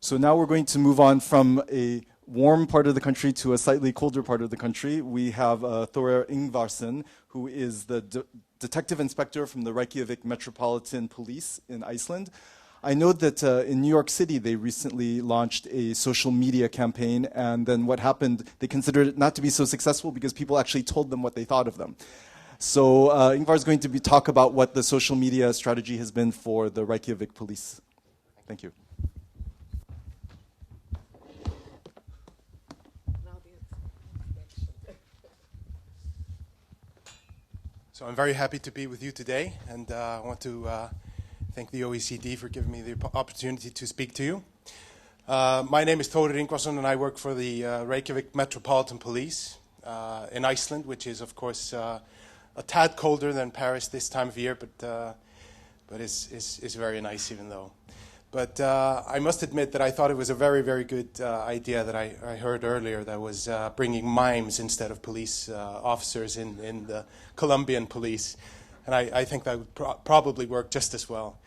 So now we're going to move on from a warm part of the country to a slightly colder part of the country. We have Thorir Ingvarsson, who is the detective inspector from the Reykjavik Metropolitan Police in Iceland. I know that in New York City, they recently launched a social media campaign, and then what happened, they considered it not to be so successful because people actually told them what they thought of them. So Ingvar is going to talk about what the social media strategy has been for the Reykjavik police. Thank you. So I'm very happy to be with you today, and I want to thank the OECD for giving me the opportunity to speak to you. My name is Thorir Ingvarsson, and I work for the Reykjavik Metropolitan Police in Iceland, which is, of course, a tad colder than Paris this time of year, but is very nice even though. But I must admit that I thought it was a very, very good idea that I heard earlier, that was bringing mimes instead of police officers in the Colombian police. And I think that would probably work just as well.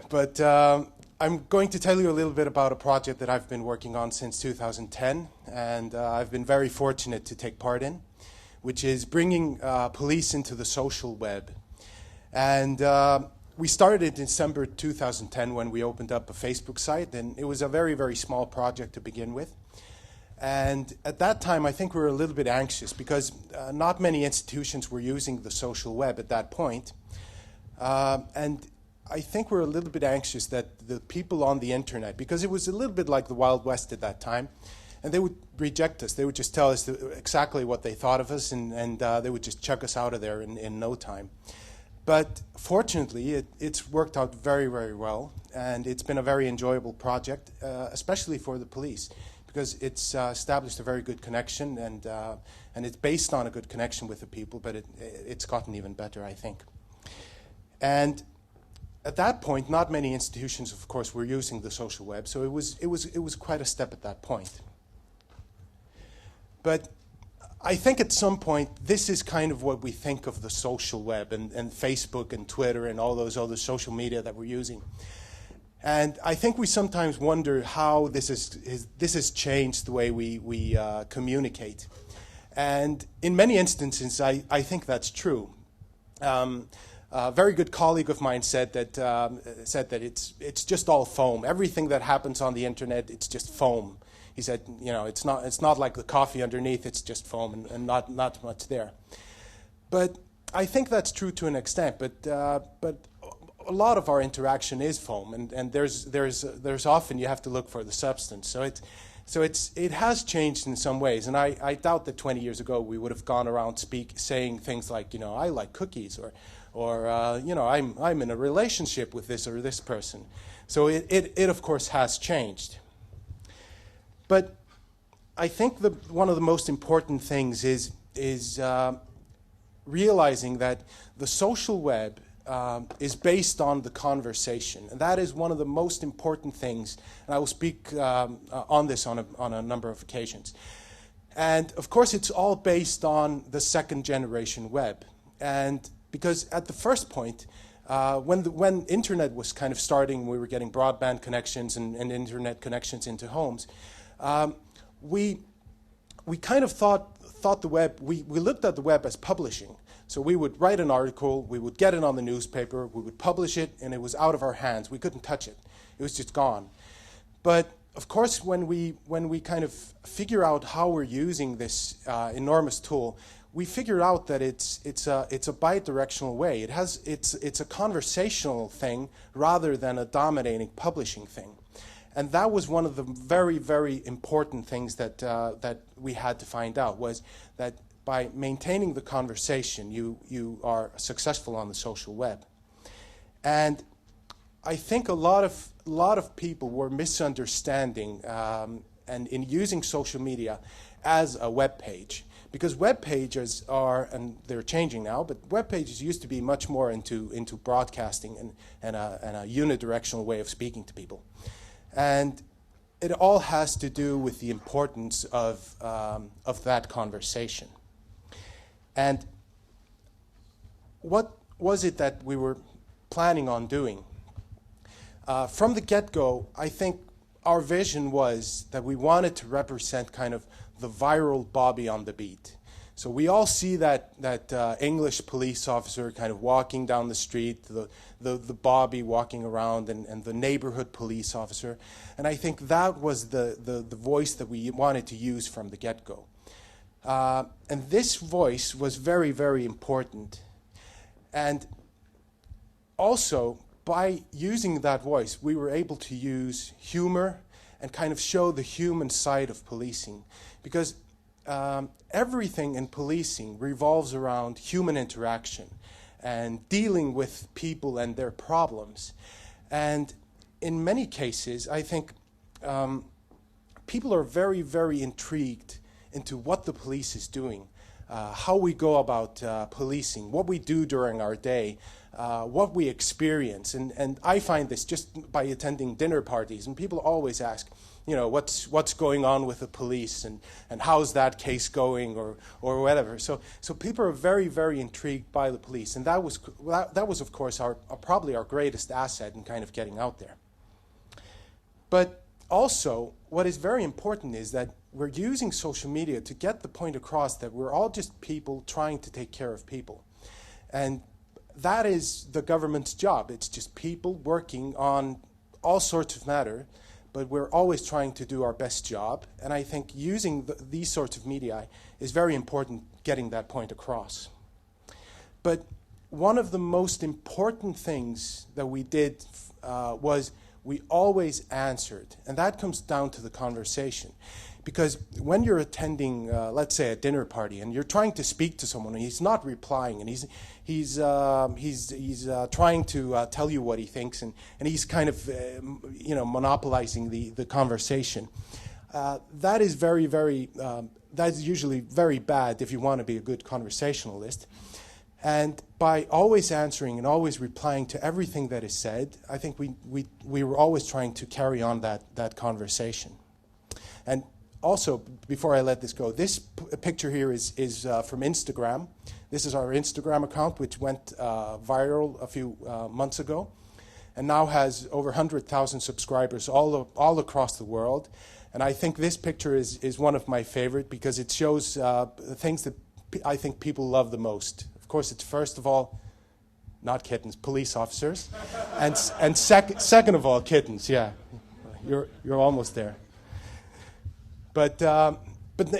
But I'm going to tell you a little bit about a project that I've been working on since 2010, and I've been very fortunate to take part in, which is bringing police into the social web. And we started in December 2010 when we opened up a Facebook site, and it was a very, very small project to begin with. And at that time, I think we were a little bit anxious because not many institutions were using the social web at that point. And I think we were a little bit anxious that the people on the internet, because it was a little bit like the Wild West at that time, and they would reject us. They would just tell us exactly what they thought of us, and they would just chuck us out of there in no time. But fortunately, it's worked out very, very well, and it's been a very enjoyable project, especially for the police, because it's established a very good connection, and it's based on a good connection with the people, but it's gotten even better, I think. And at that point, not many institutions, of course, were using the social web, so it was quite a step at that point. But I think at some point, this is kind of what we think of the social web and Facebook and Twitter and all those other social media that we're using. And I think we sometimes wonder how this has changed the way we communicate. And in many instances, I think that's true. A very good colleague of mine said that it's just all foam. Everything that happens on the internet, it's just foam. He said, you know, it's not like the coffee underneath, it's just foam and not much there. But I think that's true to an extent, but a lot of our interaction is foam, and there's often you have to look for the substance. So it has changed in some ways, and I doubt that 20 years ago we would have gone around saying things like, you know, I like cookies, or you know, I'm in a relationship with this or this person. So it of course has changed. But I think one of the most important things is realizing that the social web is based on the conversation, and that is one of the most important things. And I will speak on this on a number of occasions. And of course, it's all based on the second generation web, and because at the first point, when internet was kind of starting, we were getting broadband connections and internet connections into homes. We kind of thought the web, we looked at the web as publishing. So we would write an article, we would get it on the newspaper, we would publish it, and it was out of our hands. We couldn't touch it. It was just gone. But of course, when we kind of figure out how we're using this enormous tool, we figure out that it's a bi-directional way. It's a conversational thing rather than a dominating publishing thing. And that was one of the very, very important things that we had to find out, was that by maintaining the conversation, you are successful on the social web. And I think a lot of people were misunderstanding and in using social media as a web page. Because web pages are, and they're changing now, but web pages used to be much more into broadcasting and a unidirectional way of speaking to people. And it all has to do with the importance of that conversation. And what was it that we were planning on doing? From the get-go, I think our vision was that we wanted to represent kind of the viral Bobby on the beat. So we all see that English police officer kind of walking down the street, the Bobby walking around, and the neighborhood police officer. And I think that was the voice that we wanted to use from the get-go. And this voice was very, very important. And also, by using that voice, we were able to use humor and kind of show the human side of policing. Because everything in policing revolves around human interaction and dealing with people and their problems. And in many cases, I think people are very, very intrigued into what the police is doing, how we go about policing, what we do during our day, what we experience. And I find this just by attending dinner parties, and people always ask, you know, what's going on with the police, and how's that case going, or whatever. So people are very, very intrigued by the police, and that was of course probably our greatest asset in kind of getting out there. But also, what is very important is that we're using social media to get the point across that we're all just people trying to take care of people. And that is the government's job. It's just people working on all sorts of matter, but we're always trying to do our best job. And I think using these sorts of media is very important, getting that point across. But one of the most important things that we did was we always answered. And that comes down to the conversation. Because when you're attending, let's say, a dinner party, and you're trying to speak to someone, and he's not replying, and he's trying to tell you what he thinks, and he's kind of, monopolizing the conversation. That is very, very. That's usually very bad if you want to be a good conversationalist. And by always answering and always replying to everything that is said, I think we were always trying to carry on that conversation. And also, before I let this go, this picture here is from Instagram. This is our Instagram account, which went viral a few months ago, and now has over 100,000 subscribers all across the world. And I think this picture is one of my favorite because it shows things that I think people love the most. Of course, it's first of all, not kittens, police officers, and second of all, kittens. Yeah, you're almost there. But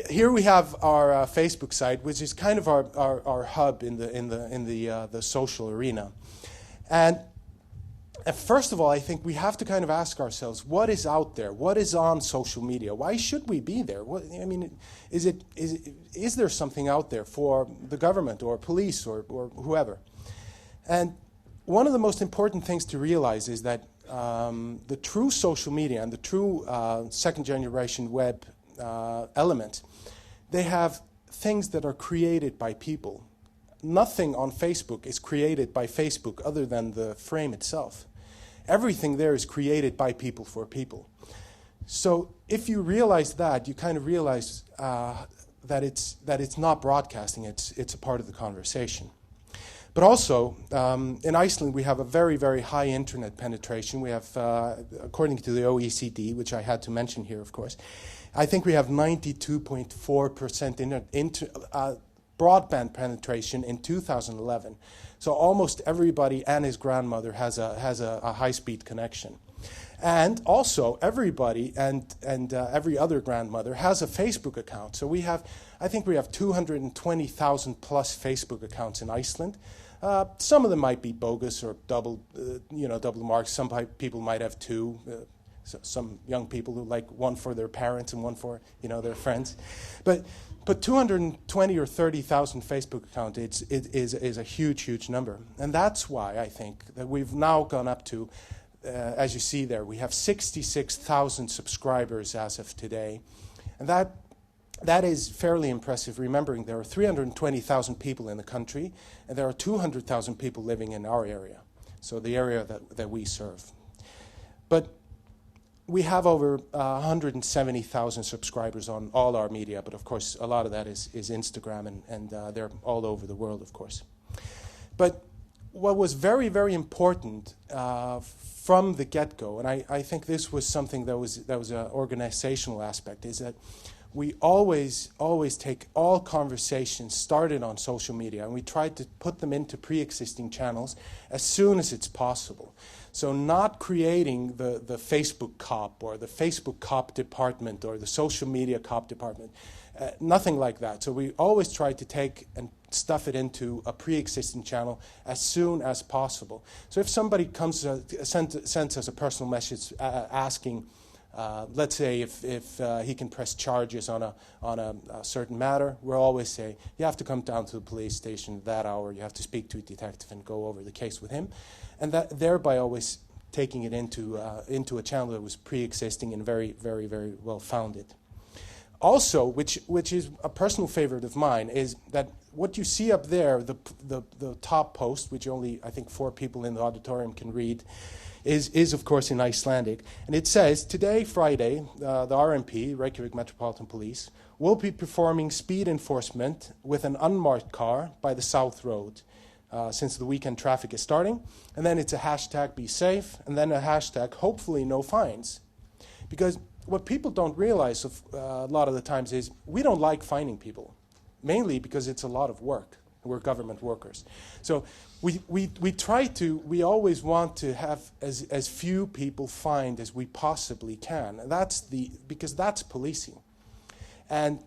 here we have our Facebook site, which is kind of our hub in the social arena. And first of all, I think we have to kind of ask ourselves, what is out there? What is on social media? Why should we be there? Is there something out there for the government or police or whoever? And one of the most important things to realize is that the true social media and the true second generation web element, they have things that are created by people. Nothing on Facebook is created by Facebook other than the frame itself. Everything there is created by people for people. So if you realize that, you kind of realize that it's not broadcasting, it's a part of the conversation. But also, in Iceland, we have a very, very high internet penetration. We have, according to the OECD, which I had to mention here, of course, I think we have 92.4% broadband penetration in 2011. So almost everybody and his grandmother has a high-speed connection. And also, everybody and every other grandmother has a Facebook account. So I think we have 220,000 plus Facebook accounts in Iceland. Some of them might be bogus or double marks. Some people might have two. So some young people who like one for their parents and one for their friends, but 220 or 30,000 Facebook accounts is a huge number, and that's why I think that we've now gone up to, as you see there, we have 66,000 subscribers as of today, and that is fairly impressive. Remembering there are 320,000 people in the country, and there are 200,000 people living in our area, so the area that we serve, but. We have over 170,000 subscribers on all our media, but of course a lot of that is Instagram, and they're all over the world, of course. But what was very, very important from the get-go, and I think this was something that was an organizational aspect, is that we always take all conversations started on social media, and we try to put them into pre-existing channels as soon as it's possible. So not creating the Facebook cop or the Facebook cop department or the social media cop department, nothing like that. So we always try to take and stuff it into a pre-existing channel as soon as possible. So if somebody comes sends us a personal message asking, let's say if he can press charges on a certain matter, we'll always say, you have to come down to the police station that hour, you have to speak to a detective and go over the case with him. And that thereby always taking it into a channel that was pre-existing and very, very, very well founded. Also, which is a personal favorite of mine, is that what you see up there, the top post, which only I think 4 people in the auditorium can read, is of course in Icelandic, and it says, today, Friday, the RMP, Reykjavik Metropolitan Police, will be performing speed enforcement with an unmarked car by the South Road, since the weekend traffic is starting. And then it's a hashtag be safe, and then a hashtag hopefully no fines. Because what people don't realize a lot of the times is we don't like fining people, mainly because it's a lot of work. We're government workers. So we always want to have as few people fined as we possibly can. And because that's policing. And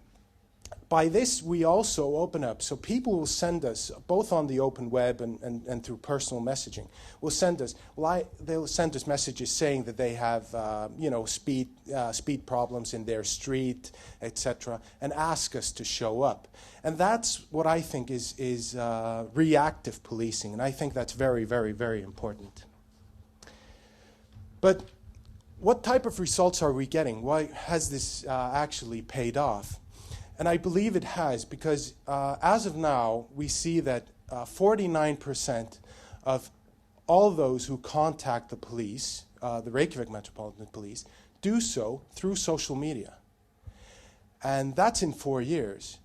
by this, we also open up. So people will send us, both on the open web and through personal messaging, they'll send us messages saying that they have speed problems in their street, etc., and ask us to show up. And that's what I think is reactive policing, and I think that's very, very, very important. But what type of results are we getting? Why has this actually paid off? And I believe it has, because as of now, we see that 49% of all those who contact the police, the Reykjavik Metropolitan Police, do so through social media. And that's in 4 years.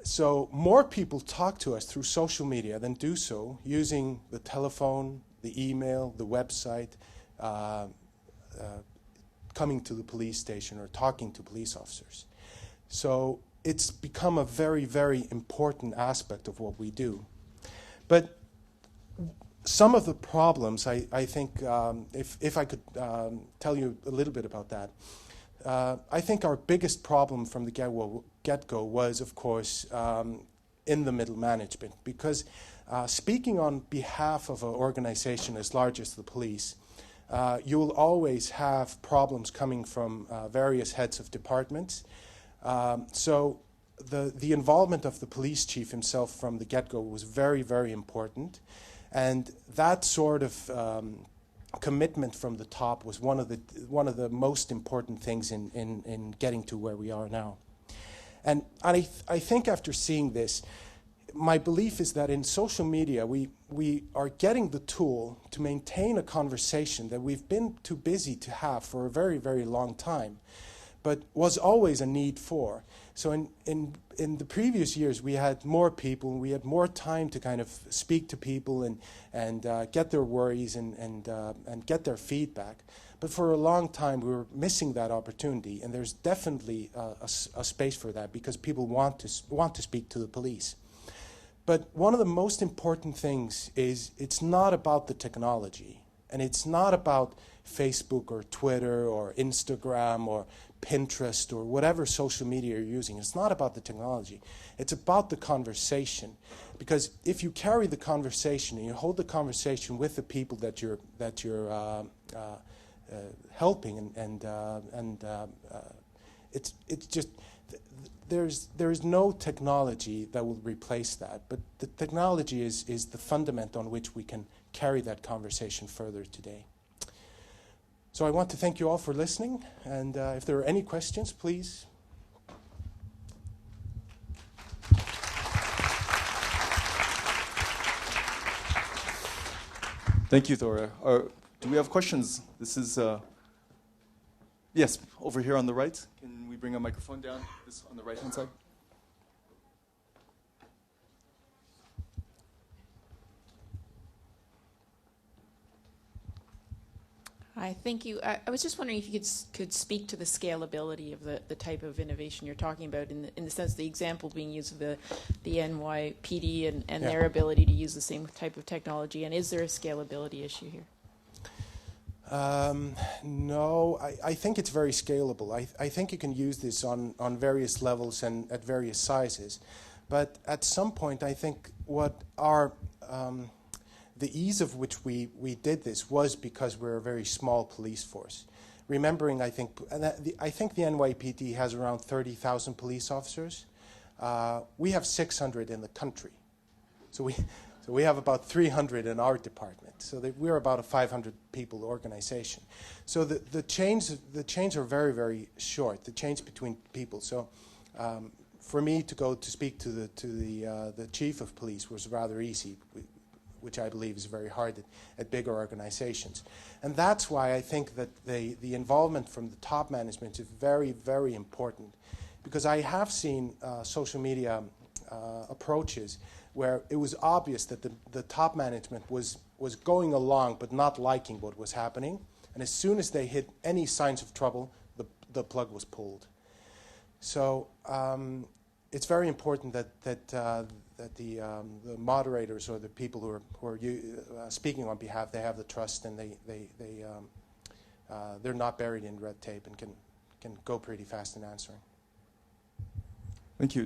So more people talk to us through social media than do so using the telephone, the email, the website, coming to the police station or talking to police officers. So it's become a very, very important aspect of what we do. But some of the problems, I think, if I could tell you a little bit about that, I think our biggest problem from the get-go was, of course, in the middle management. Because speaking on behalf of an organization as large as the police, you will always have problems coming from various heads of departments. So the involvement of the police chief himself from the get-go was very, very important. And that sort of commitment from the top was one of the most important things in getting to where we are now. And I think after seeing this, my belief is that in social media we are getting the tool to maintain a conversation that we've been too busy to have for a very, very long time, but was always a need for. So in the previous years, we had more people, we had more time to kind of speak to people and get their worries and get their feedback. But for a long time, we were missing that opportunity, and there's definitely a space for that because people want to speak to the police. But one of the most important things is it's not about the technology, and it's not about Facebook or Twitter or Instagram or Pinterest or whatever social media you're using. It's not about the technology. It's about the conversation. Because if you carry the conversation and you hold the conversation with the people that you're helping, it's just there is no technology that will replace that. But the technology is the fundament on which we can carry that conversation further today. So I want to thank you all for listening, and if there are any questions, please. Thank you, Thorir. Do we have questions? This is, yes, over here on the right. Can we bring a microphone down? This on the right-hand side. Hi, thank you. I was just wondering if you could speak to the scalability of the type of innovation you're talking about, in the sense the example being used of the NYPD and their ability to use the same type of technology, and is there a scalability issue here? No, I think it's very scalable. I think you can use this on various levels and at various sizes. But at some point, I think what our the ease of which we did this was because we're a very small police force. Remembering, I think the NYPD has around 30,000 police officers. We have 600 in the country. So we have about 300 in our department. So we're about a 500 people organization. So the chains are very, very short, the chains between people. So for me to go to speak to the chief of police was rather easy, which I believe is very hard at bigger organizations. And that's why I think that the involvement from the top management is very, very important. Because I have seen social media approaches where it was obvious that the top management was going along but not liking what was happening. And as soon as they hit any signs of trouble, the plug was pulled. So it's very important that the moderators or the people who are speaking on behalf, they have the trust, and they're not buried in red tape and can go pretty fast in answering. Thank you.